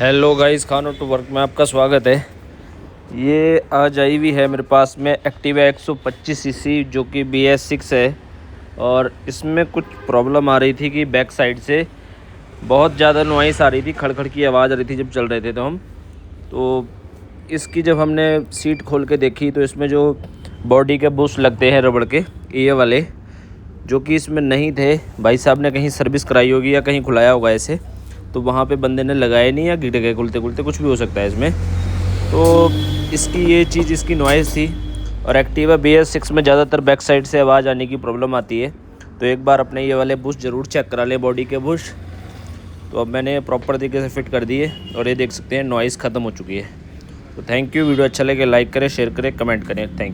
Hello guys, खानो to work में आपका स्वागत है। ये आज आई हुई है मेरे पास में एक्टिवा 125 सीसी जो कि BS6 है। और इसमें कुछ प्रॉब्लम आ रही थी कि बैक साइड से बहुत ज़्यादा नॉइस आ रही थी, खड़खड़ की आवाज़ आ रही थी जब चल रहे थे। तो इसकी जब हमने सीट खोल के देखी तो इसमें जो बॉडी के बुश लगते हैं रबड़ के, ये वाले जो कि इसमें नहीं थे, भाई साहब ने कहीं सर्विस कराई होगी या कहीं खुलाया होगा ऐसे, तो वहाँ पे बंदे ने लगाए नहीं या गिर गए खुलते खुलते, कुछ भी हो सकता है इसमें। तो इसकी ये चीज़ इसकी नॉइज़ थी। और एक्टिवा BS6 में ज़्यादातर बैक साइड से आवाज़ आने की प्रॉब्लम आती है, तो एक बार अपने ये वाले बुश ज़रूर चेक करा लें, बॉडी के बुश। तो अब मैंने प्रॉपर तरीके से फिट कर दिए और ये देख सकते हैं नॉइज़ ख़त्म हो चुकी है। तो थैंक यू। वीडियो अच्छा लगे लाइक करें, शेयर करें, कमेंट करें। Thank you.